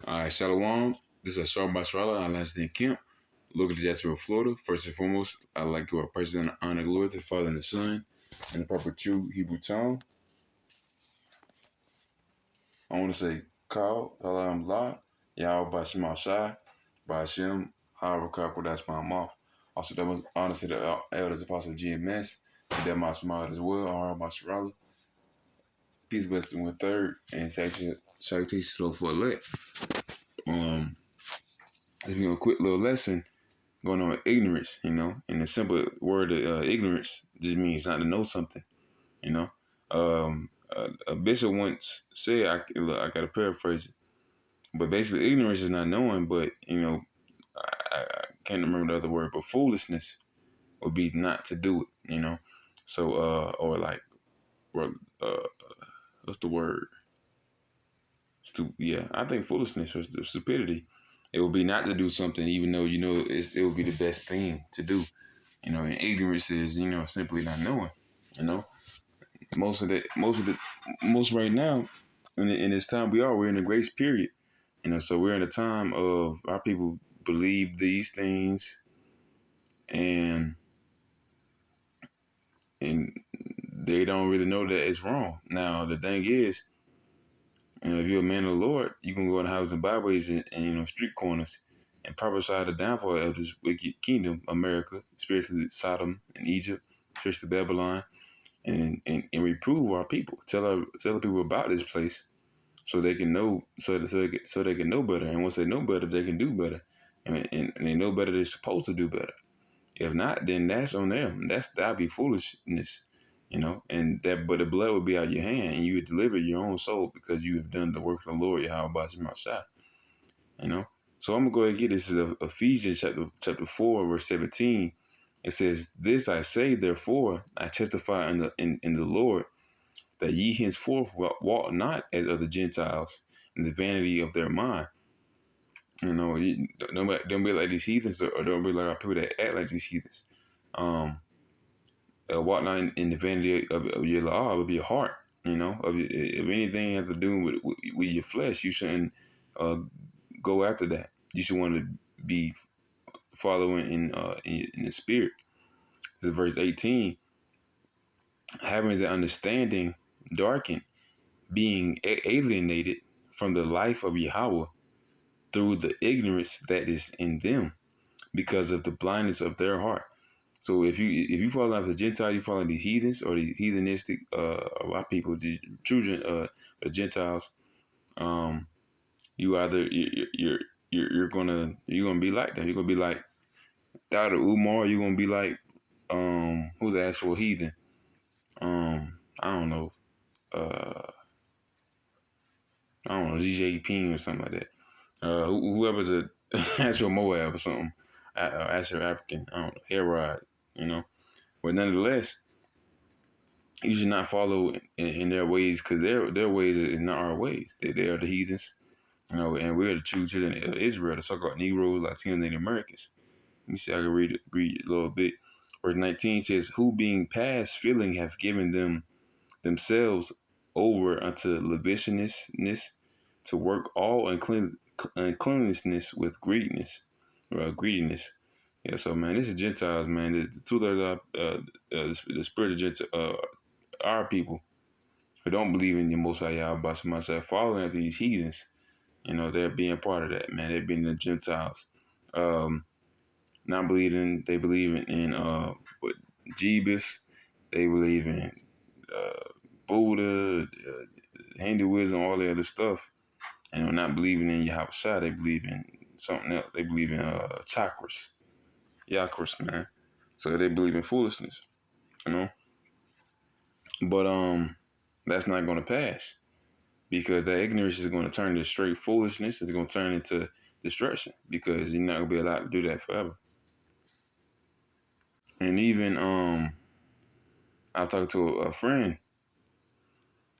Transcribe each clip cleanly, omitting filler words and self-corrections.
All right, Shalom. This is Sharp Basrala. I'm Lansden Kemp, local to Jacksonville, Florida. First and foremost, I'd like to present honor and glory to the Father and the Son in the proper true Hebrew tongue. I want to say, Kal, Halam La, Yahweh Bashim Shai, Bashim, however, Kakwa, that's my mouth. Also, that was honor to the elders, Apostle GMS, and that my smile as well, Haram Basrala. Peace, blessing with third, and salutation for elect. Let's be a quick little lesson going on with ignorance, and the simple word ignorance just means not to know something, you know. A bishop once said, I got to paraphrase it, but basically ignorance is not knowing, but, I can't remember the other word, but foolishness would be not to do it. So, or like, or, what's the word? Yeah, I think foolishness or stupidity. It would be not to do something, even though, it would be the best thing to do. And ignorance is, simply not knowing. You know, most right now, in this time we're in a grace period. So we're in a time of our people believe these things, and and they don't really know that it's wrong. Now the thing is, if you're a man of the Lord, you can go in houses and byways and street corners and prophesy the downfall of this wicked kingdom, America, especially Sodom and Egypt, especially Babylon. And reprove our people. Tell the people about this place so they can know so they can know better. And once they know better, they can do better. And they know better, they're supposed to do better. If not, then that's on them. That'd be foolishness, And that, but the blood would be out of your hand, and you would deliver your own soul because you have done the work of the Lord. Yahweh Bashim Shai, you know. So I'm gonna go ahead and get this. Is Ephesians chapter 4 verse 17. It says, "This I say, therefore, I testify in the Lord, that ye henceforth walk not as other Gentiles in the vanity of their mind." Don't be like these heathens, or don't be like our people that act like these heathens. Walk not in the vanity of your law, of your heart. If anything has to do with your flesh, you shouldn't go after that. You should want to be following in the spirit. This is verse 18. Having the understanding darkened, being alienated from the life of Yahweh through the ignorance that is in them because of the blindness of their heart. So if you follow after Gentile, you follow these heathens or these heathenistic white people, the children the Gentiles. You either you're gonna be like them. You're gonna be like Dr. Umar. You're gonna be like who's the actual heathen? I don't know. I don't know, DJ Ping or something like that. Whoever's a actual Moab or something, Asher African, I don't know, Herod, you know. But nonetheless, you should not follow in their ways, because their ways is not our ways. They are the heathens, and we're the true children of Israel, the so-called Negroes, Latinos, Native Americans. Let me see, I can read a little bit. Verse 19 says, "Who being past feeling have given themselves over unto lasciviousness, to work all uncleanness with greediness." Yeah, so man, this is Gentiles, man. The two-thirds of the spiritual Gentile, our people who don't believe in the Most High Yahweh myself, following after these heathens. They're being part of that, man. They're being the Gentiles. Not believing, they believe what, Jebus. They believe in Buddha, Hinduism, all the other stuff. And they're not believing in Yahweh Shai. They believe in something else. They believe in chakras, man. So they believe in foolishness, you know. But that's not going to pass, because that ignorance is going to turn to straight foolishness. It's going to turn into destruction, because you're not going to be allowed to do that forever. And even I was talking to a friend,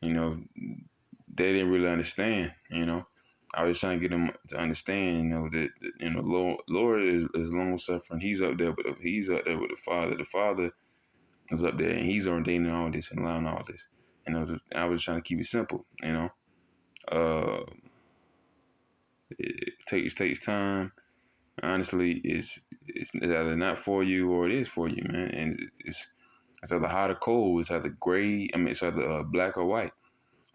they didn't really understand, I was trying to get them to understand, that Lord is long suffering. He's up there, but he's up there with the Father. The Father is up there, and He's ordaining all this and allowing all this. I was trying to keep it simple. It takes time. Honestly, it's either not for you or it is for you, man. And it's either hot or cold. It's either gray. I mean, it's either black or white.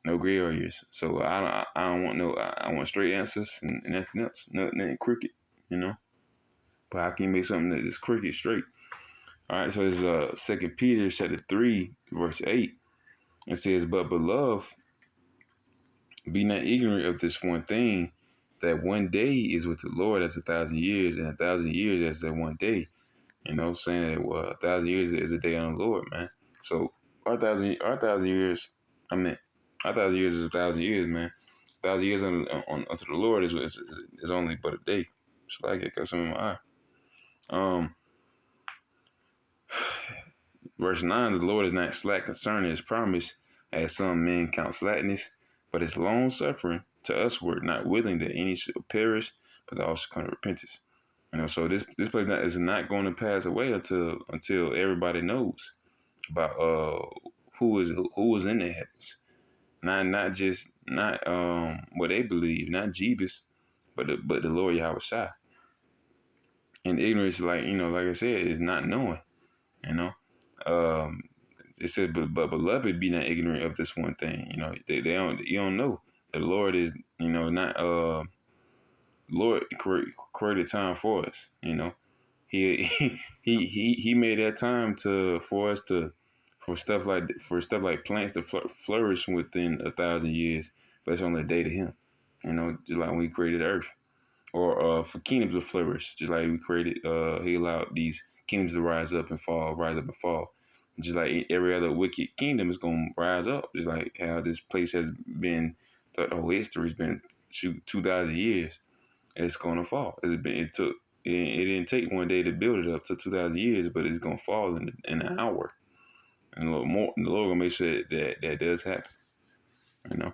No gray areas. So I don't want no. I want straight answers and nothing else. Nothing cricket. You know. But how can you make something that is cricket straight? All right. So it's Second Peter chapter 3 verse 8. It says, "But beloved, be not ignorant of this one thing, that one day is with the Lord as 1,000 years, and 1,000 years as that one day." You know, saying that 1,000 years is a day on the Lord, man. So our thousand years, I mean, our 1,000 years is 1,000 years, man. 1,000 years unto the Lord is only but a day. It's like it got some in my eye. Um, Verse 9: The Lord is not slack concerning his promise, as some men count slackness, but is long suffering to usward, not willing that any should perish, but that all should come to repentance. You know, so this place is not going to pass away until everybody knows about who is in the heavens. Not just not what they believe, not Jeebus, but the Lord Yahweh Shai. And ignorance, like like I said, is not knowing. You know, um, it said, but beloved, be not ignorant of this one thing. You know, they don't you don't know the Lord is not Lord created time for us. You know, he he made that time for us to for stuff like plants to flourish within 1,000 years, but it's only a day to him. You know, just like when he created Earth, or for kingdoms to flourish, just like we created. He allowed these kingdoms to rise up and fall, rise up and fall. Just like every other wicked kingdom is gonna rise up, just like how this place has been. The whole history has been 2,000 years. It's gonna fall. It didn't take one day to build it up to 2,000 years, but it's gonna fall in an hour. And a little more, the Lord gonna make sure that does happen. You know.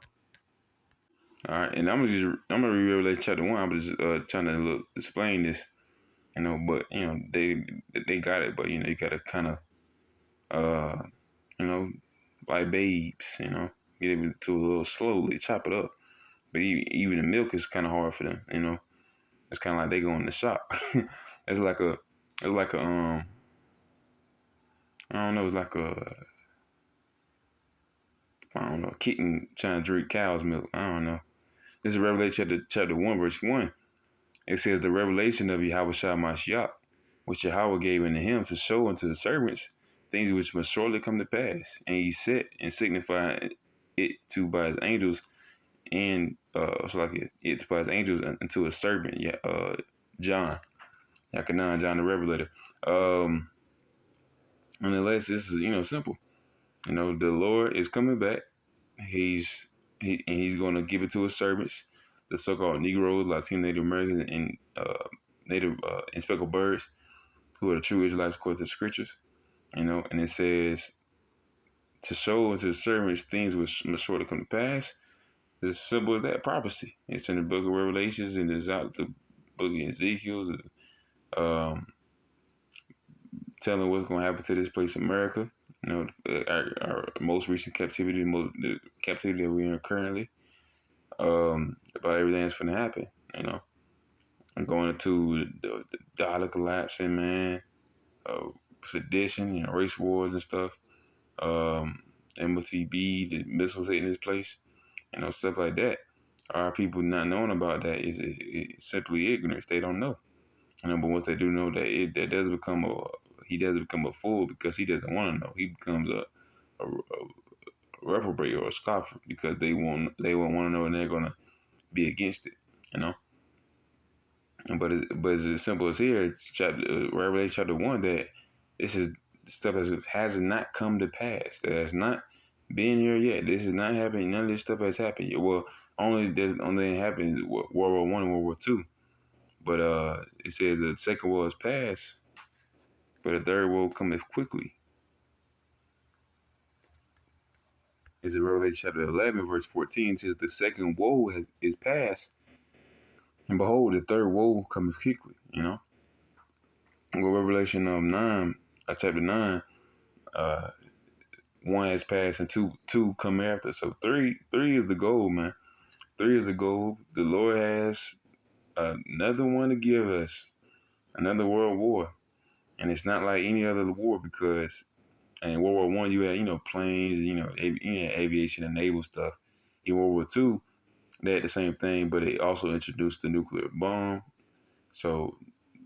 All right, and I'm gonna read Revelation chapter 1. I'm just trying to explain this. You know, but they got it, but you gotta kind of uh you know like babes. Get it to a little slowly, chop it up. But even the milk is kind of hard for them. It's kind of like they go in the shop. it's like a it's like a I don't know. It's like a I don't know, kitten trying to drink cow's milk. I don't know. This is Revelation chapter 1, verse 1. It says, "The revelation of Yahweh Shah Mashiach, which Yahweh gave unto him to show unto the servants things which must shortly come to pass. And he set and signified it to by his angels, and it's like it by his angels unto his servant, John, Yakanan, John the Revelator." Nonetheless, this is simple. The Lord is coming back. He's going to give it to his servants, the so-called Negroes, Latino, Native Americans, and Native and speckled birds, who are the true Israelites according to the scriptures. And it says to show unto the servants things which must shortly come to pass. It's as simple as that prophecy. It's in the book of Revelations, and it's out the book of Ezekiel, um, telling what's going to happen to this place, America. Our most recent captivity, the captivity that we're in currently, about everything that's going to happen. I'm going into the dollar collapsing, man, sedition, race wars and stuff, MOTB, the missiles hitting this place, stuff like that. Our people not knowing about that is simply ignorance. They don't know. But once they do know that he does become a fool because he doesn't want to know. He becomes a reprobate or a scoffer because they won't want to know, and they're gonna be against it. You know. But it's as simple as here, Revelation chapter 1, that this is stuff that has not come to pass. That has not been here yet. This is not happening. None of this stuff has happened yet. Well, only thing happened World War I and World War II. But it says the second war is past, but the third woe cometh quickly. It's in Revelation chapter 11, verse 14. It says the second woe is past, and behold, the third woe cometh quickly. Go Revelation chapter 9, 1 has passed, and two come after. So three is the goal, man. 3 is the goal. The Lord has another one to give us another world war, and it's not like any other war because in World War I you had planes, you had aviation and naval stuff. In World War II they had the same thing, but they also introduced the nuclear bomb. So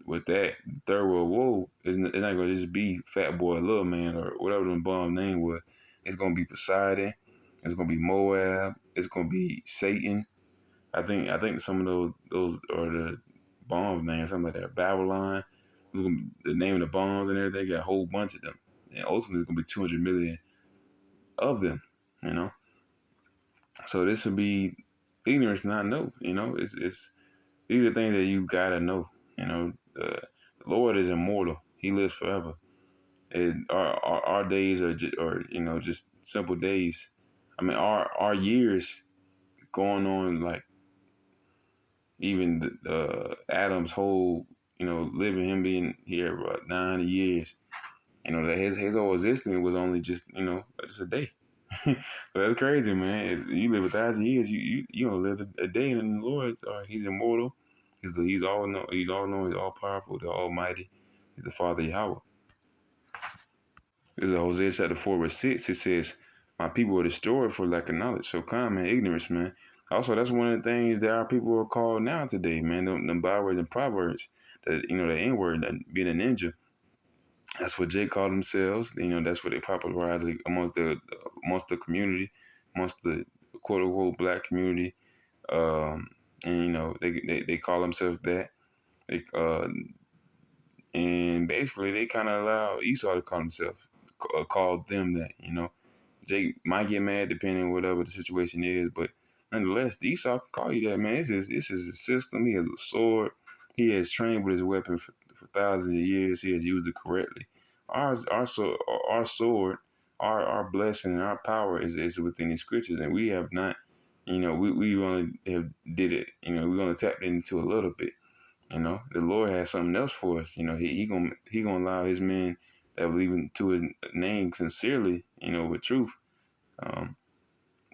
with that, the Third World War is it's not going to just be Fat Boy, Little Man, or whatever the bomb name was. It's going to be Poseidon. It's going to be Moab. It's going to be Satan. I think some of those are the bombs names, something like that. Babylon. It's gonna be the name of the bombs and everything. Got a whole bunch of them, and ultimately it's gonna be 200 million of them. You know, so this would be ignorance, not know. It's these are things that you gotta know. The Lord is immortal. He lives forever. And our days are just simple days. I mean, our years going on like even Adam's whole living, him being here about 90 years. That his whole existence was only just a day. So that's crazy, man. If you live 1,000 years, you don't live a day in the Lord. He's immortal. He's all know. He's all knowing. He's all powerful. The Almighty. He's the Father Yahweh. This is Hosea chapter 4 verse 6. It says, "My people are destroyed for lack of knowledge." So common ignorance, man. Also, that's one of the things that our people are called now today, man. Them bywords and proverbs. The N word, being a ninja. That's what Jake called themselves. That's what they popularized amongst the community, amongst the quote unquote black community. And they call themselves that. They and basically they kind of allow Esau to call himself, call them that. Jake might get mad depending on whatever the situation is, but nonetheless, Esau can call you that, man. This is a system. He has a sword. He has trained with his weapon for thousands of years. He has used it correctly. Our sword, our blessing and our power is within the scriptures, and we have not. We only have did it. We only tapped into a little bit. The Lord has something else for us. He gonna allow His men that believe into His name sincerely, with truth, um,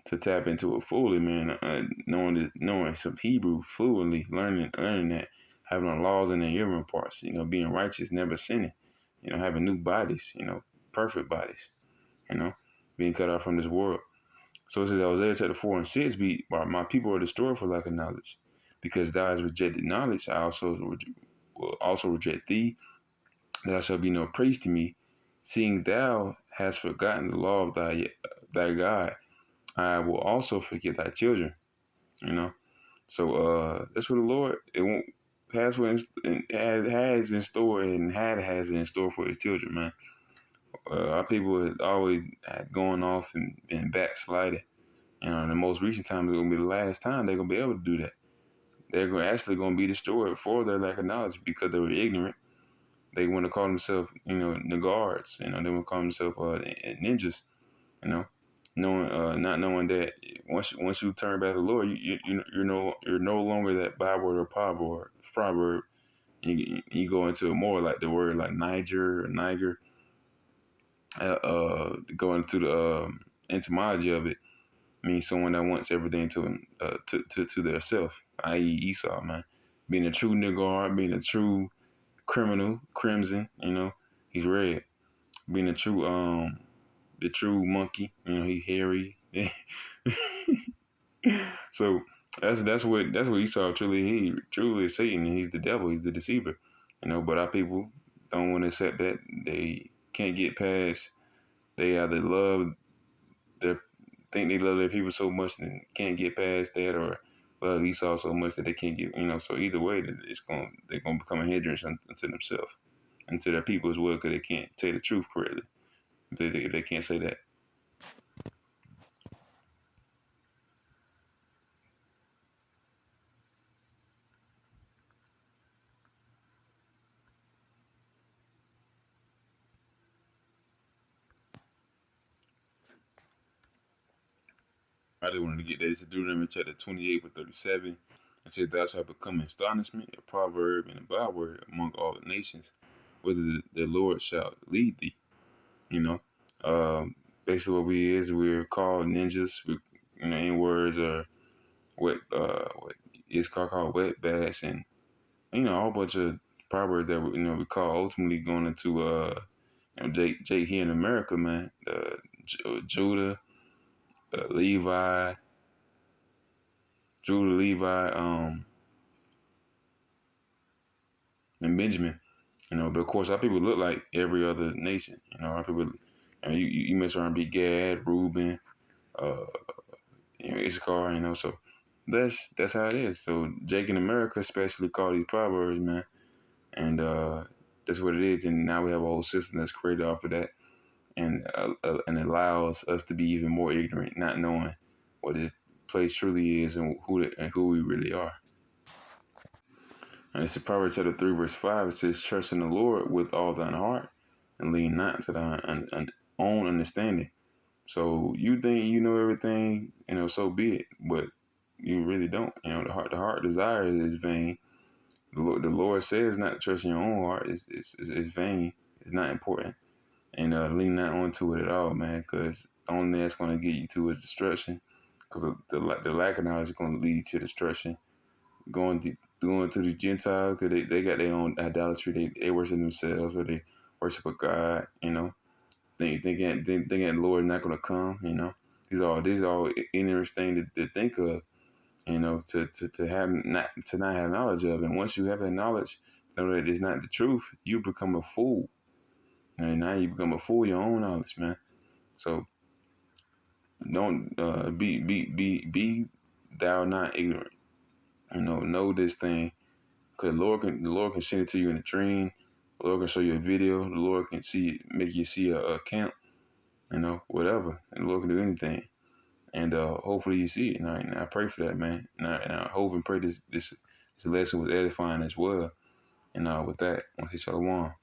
to tap into it fully, man. Knowing some Hebrew fluently, learning that, having the laws in their human parts, being righteous, never sinning, having new bodies, perfect bodies, you know, being cut off from this world. So it says Hosea chapter 4 and 6, my people are destroyed for lack of knowledge. Because thou hast rejected knowledge, I will also reject thee. Thou shalt be no praise to me, seeing thou hast forgotten the law of thy God. I will also forget thy children. You know, so that's what the Lord has in store and has in store for His children, man. Our people are always going off and been backsliding. In the most recent time is gonna be the last time they're gonna be able to do that. They're actually going to be destroyed for their lack of knowledge because they were ignorant. They want to call themselves, Nagars. They want to call themselves ninjas. You know, not knowing that once you turn back to the Lord, you're no longer that byword or proverb. You go into more like the word like Niger or Niger. Go into the etymology of it means someone that wants everything to their self, i.e. Esau, man. Being a true nigger, being a true criminal, crimson, he's red. Being the true monkey, he hairy. So that's what Esau he truly is Satan. He's the devil. He's the deceiver. But our people don't want to accept that. They can't get past. They either their think they love their people so much and can't get past that, or love Esau so much that they can't get. So either way, they're gonna become a hindrance unto themselves and to their people as well, because they can't say the truth correctly. They can't say that. I just wanted to get that. It's Deuteronomy chapter 28 with 37. It says, "Thou shalt become astonishment, a proverb, and a byword among all the nations, whether the Lord shall lead thee." You know, basically we're called ninjas. In words, or what called wetbacks, and a whole bunch of proverbs that we call ultimately going into Jake here in America, man. Judah, Levi, and Benjamin. But of course, our people look like every other nation. Our people. You mess around, be Gad, Reuben, uh, Issachar. So that's how it is. So Jake in America, especially, call these proverbs, man, and that's what it is. And now we have a whole system that's created off of that, and allows us to be even more ignorant, not knowing what this place truly is and who we really are. And it's in Proverbs chapter 3, verse 5. It says, trust in the Lord with all thine heart and lean not to thine own understanding. So you think you know everything, so be it. But you really don't. The heart desire is vain. The Lord says not to trust in your own heart. It's vain. It's not important. And lean not onto it at all, man, because the only thing that's going to get you to is destruction. Because the lack of knowledge is going to lead you to destruction. Going to the Gentiles, because they got their own idolatry. They worship themselves, or they worship a god. Thinking the Lord is not going to come. These are all interesting to think of. To not have knowledge of, and once you have that knowledge, know that it's not the truth, you become a fool. And now you become a fool of your own knowledge, man. So don't be thou not ignorant. Know this thing, because the Lord can send it to you in a dream. The Lord can show you a video. The Lord can make you see a camp. Whatever. And the Lord can do anything. And hopefully you see it. And I pray for that, man. And I hope and pray this lesson was edifying as well. And with that, I want to say shalom.